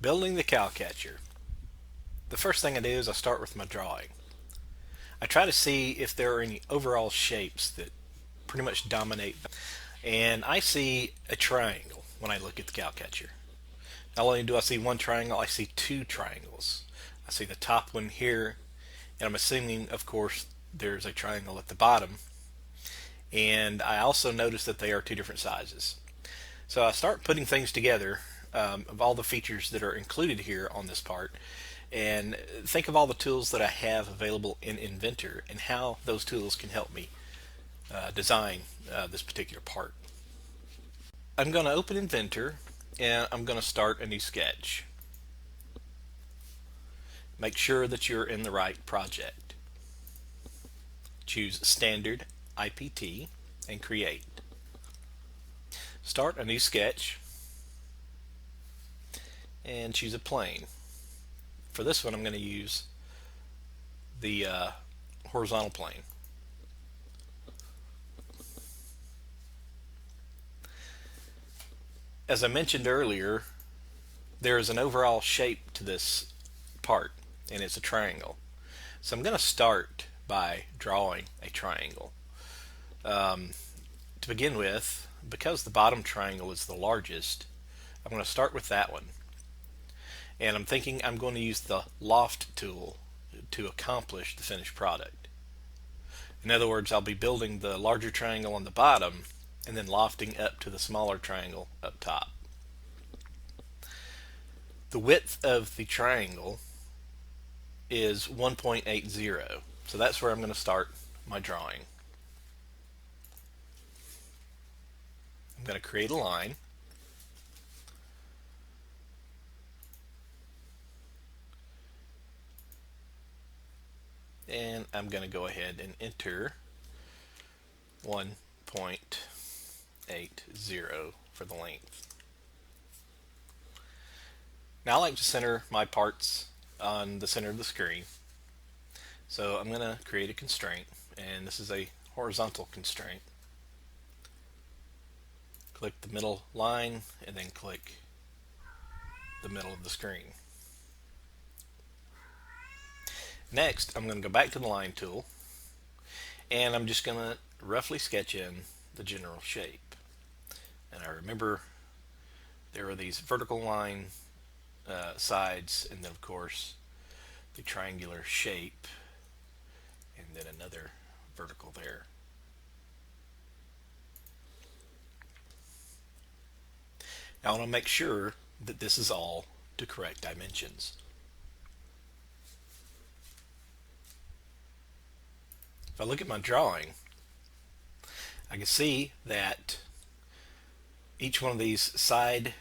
Building the Cowcatcher. The first thing I do is I start with my drawing. I try to see if there are any overall shapes that pretty much dominate. And I see a triangle when I look at the Cowcatcher. Not only do I see one triangle, I see two triangles. I see the top one here, and I'm assuming, of course, there's a triangle at the bottom. And I also notice that they are two different sizes. So I start putting things together of all the features that are included here on this part, and think of all the tools that I have available in Inventor and how those tools can help me design this particular part. I'm going to open Inventor and I'm going to start a new sketch. Make sure that you're in the right project. Choose Standard IPT and Create. Start a new sketch and choose a plane. For this one I'm going to use the horizontal plane. As I mentioned earlier, there is an overall shape to this part, and it's a triangle. So I'm going to start by drawing a triangle. To begin with, because the bottom triangle is the largest, I'm going to start with that one. And I'm thinking I'm going to use the loft tool to accomplish the finished product. In other words, I'll be building the larger triangle on the bottom and then lofting up to the smaller triangle up top. The width of the triangle is 1.80, so that's where I'm going to start my drawing. I'm going to create a line. And I'm going to go ahead and enter 1.80 for the length. Now I like to center my parts on the center of the screen. So I'm going to create a constraint, and this is a horizontal constraint. Click the middle line and then click the middle of the screen. Next, I'm going to go back to the line tool, and I'm just going to roughly sketch in the general shape. And I remember there are these vertical line sides, and then of course the triangular shape, and then another vertical there. Now I want to make sure that this is all to correct dimensions. If I look at my drawing, I can see that each one of these side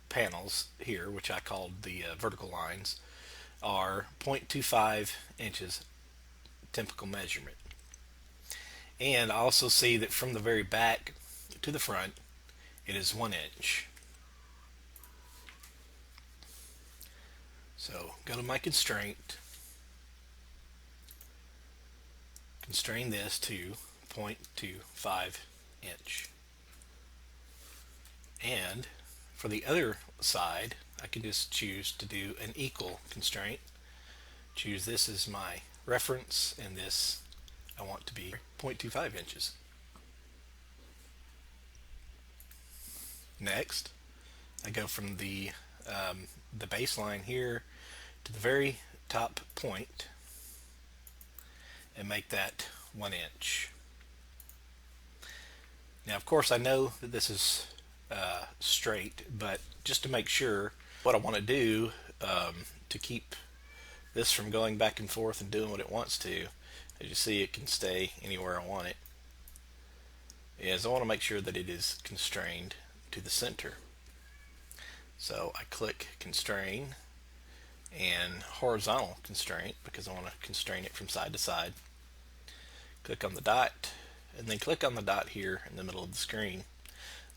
panels here, which I called the vertical lines, are 0.25 inches typical measurement. And I also see that from the very back to the front, it is 1 inch. So go to my constraint, constrain this to 0.25 inch. And for the other side, I can just choose to do an equal constraint. Choose this as my reference, and this I want to be 0.25 inches. Next, I go from the baseline here to the very top point and make that 1 inch. Now, of course, I know that this is straight, but just to make sure, what I want to do to keep this from going back and forth and doing what it wants to, as you see, it can stay anywhere I want it, is I want to make sure that it is constrained to the center. So I click constrain and horizontal constraint because I want to constrain it from side to side. Click on the dot, and then click on the dot here in the middle of the screen.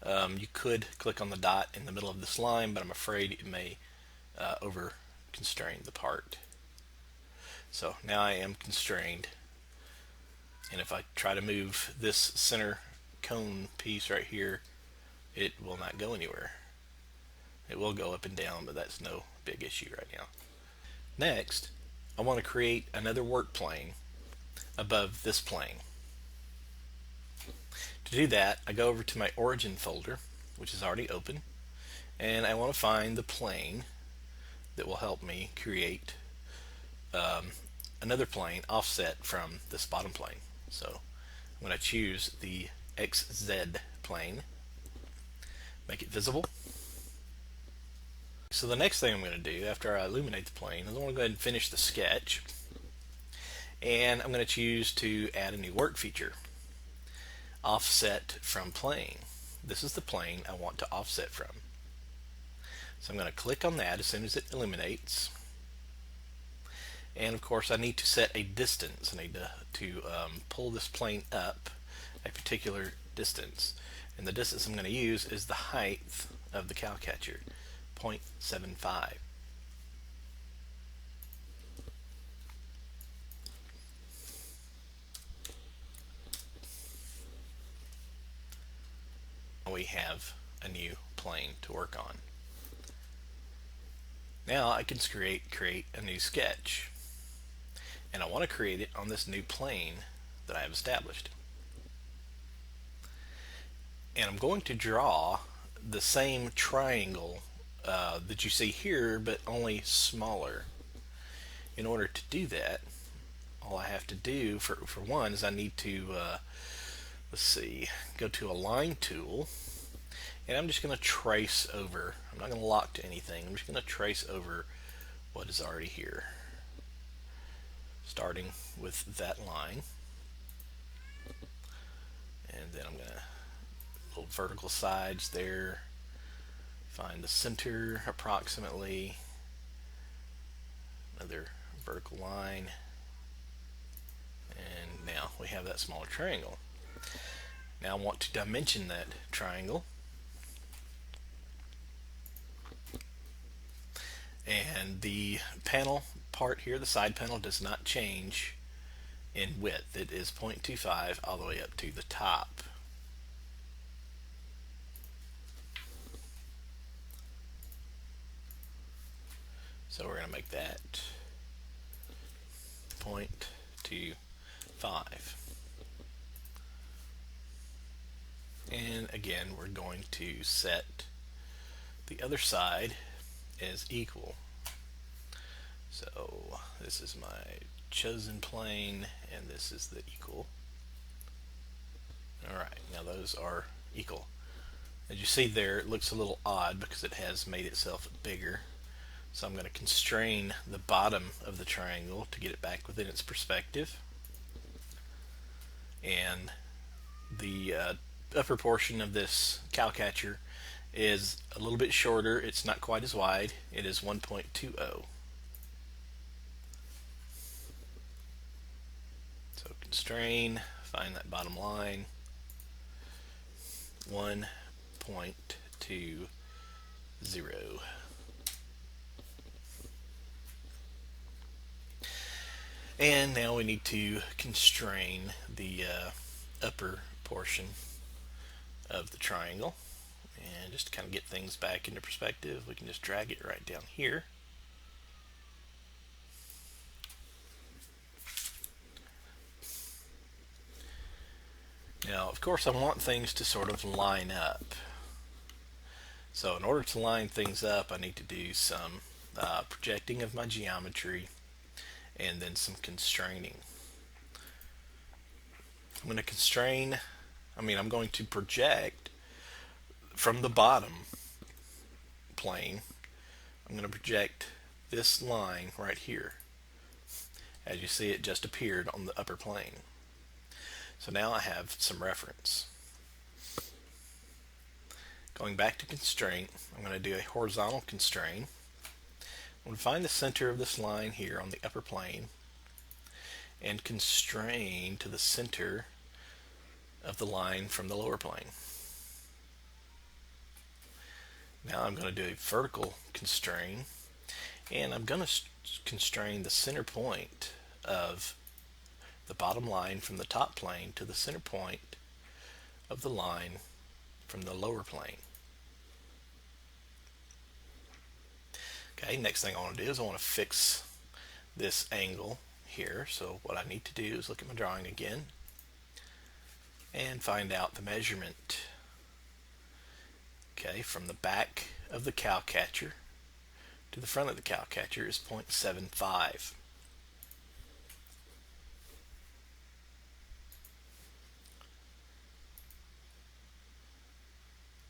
You could click on the dot in the middle of this line, but I'm afraid it may over constrain the part. So now I am constrained, and if I try to move this center cone piece right here, it will not go anywhere. It will go up and down, but that's no big issue right now. Next, I want to create another work plane above this plane. To do that, I go over to my origin folder, which is already open, and I want to find the plane that will help me create another plane offset from this bottom plane. So I'm going to choose the XZ plane, make it visible. So the next thing I'm going to do after I illuminate the plane is I want to go ahead and finish the sketch, and I'm going to choose to add a new work feature, offset from plane. This is the plane I want to offset from. So I'm going to click on that as soon as it illuminates. And of course I need to set a distance. I need to pull this plane up a particular distance. And the distance I'm going to use is the height of the Cowcatcher, 0.75. We have a new plane to work on. Now I can create a new sketch, and I want to create it on this new plane that I have established. And I'm going to draw the same triangle that you see here, but only smaller. In order to do that, all I have to do for one is I need to let's see, go to a line tool, and I'm just going to trace over. I'm not going to lock to anything. I'm just going to trace over what is already here, starting with that line, and then I'm going to little vertical sides there, find the center approximately, another vertical line, and now we have that smaller triangle. Now I want to dimension that triangle, and the panel part here, the side panel, does not change in width. It is 0.25 all the way up to the top. So we're going to make that 0.25. And again, we're going to set the other side as equal. So this is my chosen plane, and this is the equal. Alright, now those are equal. As you see there, it looks a little odd because it has made itself bigger. So I'm going to constrain the bottom of the triangle to get it back within its perspective. And the upper portion of this Cowcatcher is a little bit shorter. It's not quite as wide. It is 1.20. So constrain, find that bottom line, 1.20. And now we need to constrain the upper portion of the triangle. And just to kind of get things back into perspective, we can just drag it right down here. Now, of course, I want things to sort of line up. So in order to line things up, I need to do some projecting of my geometry and then some constraining. I'm going to project from the bottom plane. I'm going to project this line right here. As you see, it just appeared on the upper plane. So now I have some reference. Going back to constraint, I'm going to do a horizontal constraint. I'm going to find the center of this line here on the upper plane and constrain to the center of the line from the lower plane. Now I'm going to do a vertical constraint, and I'm going to constrain the center point of the bottom line from the top plane to the center point of the line from the lower plane. Okay, next thing I want to do is I want to fix this angle here. So what I need to do is look at my drawing again and find out the measurement. Okay, from the back of the Cowcatcher to the front of the Cowcatcher is 0.75.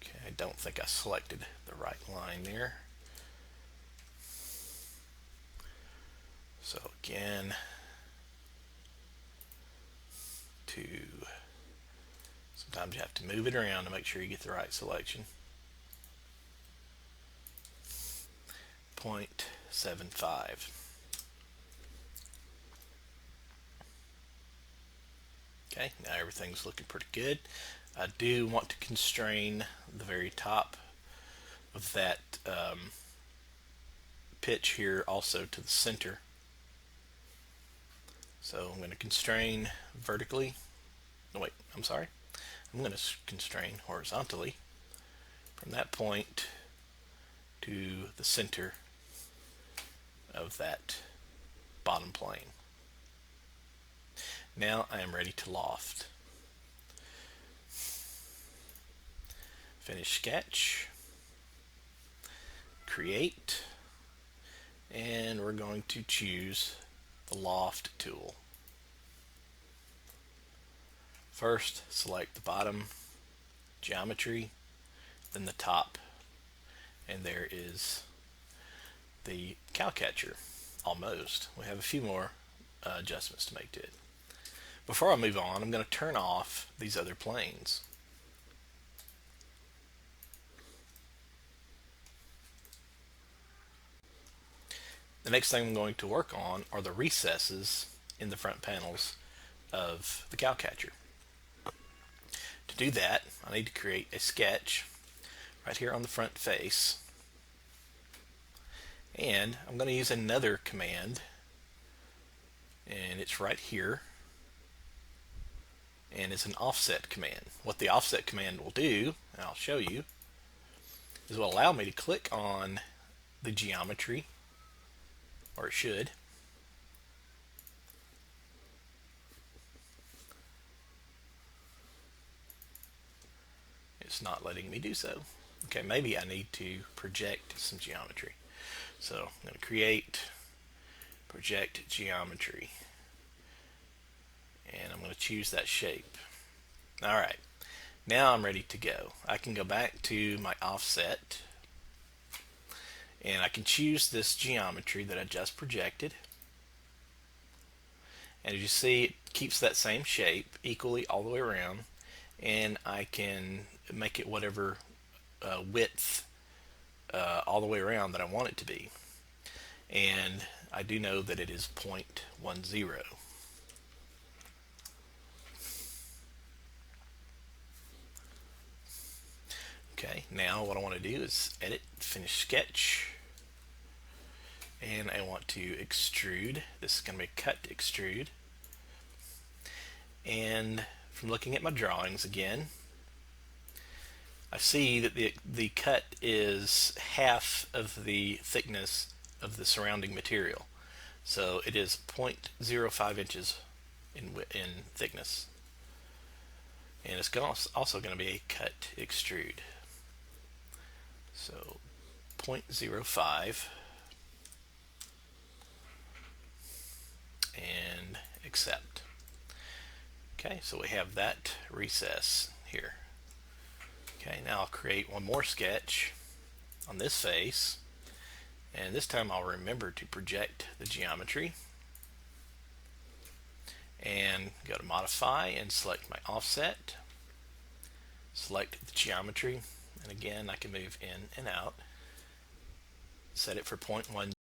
Okay, I don't think I selected the right line there. So again, sometimes you have to move it around to make sure you get the right selection. 0.75. Okay, now everything's looking pretty good. I do want to constrain the very top of that pitch here also to the center. So I'm going to constrain vertically. No, wait, I'm sorry. I'm going to constrain horizontally from that point to the center of that bottom plane. Now I am ready to loft. Finish sketch, create, and we're going to choose the loft tool. First, select the bottom geometry, then the top, and there is the Cowcatcher. Almost. We have a few more adjustments to make to it. Before I move on, I'm going to turn off these other planes. The next thing I'm going to work on are the recesses in the front panels of the Cowcatcher. To do that, I need to create a sketch right here on the front face. And I'm going to use another command, and it's right here, and it's an offset command. What the offset command will do, and I'll show you, is it will allow me to click on the geometry, or it should. It's not letting me do so. Okay, maybe I need to project some geometry. So I'm going to create project geometry, and I'm going to choose that shape. Alright, now I'm ready to go. I can go back to my offset, and I can choose this geometry that I just projected, and as you see, it keeps that same shape equally all the way around, and I can make it whatever width all the way around that I want it to be. And I do know that it is 0.10. Okay, now what I want to do is edit, finish sketch, and I want to extrude. This is going to be cut extrude. And from looking at my drawings again, I see that the cut is half of the thickness of the surrounding material. So it is 0.05 inches in thickness. And it's also going to be a cut extrude. So 0.05 and accept. Okay, so we have that recess here. Okay, now I'll create one more sketch on this face, and this time I'll remember to project the geometry and go to modify and select my offset, select the geometry, and again I can move in and out, set it for 0.1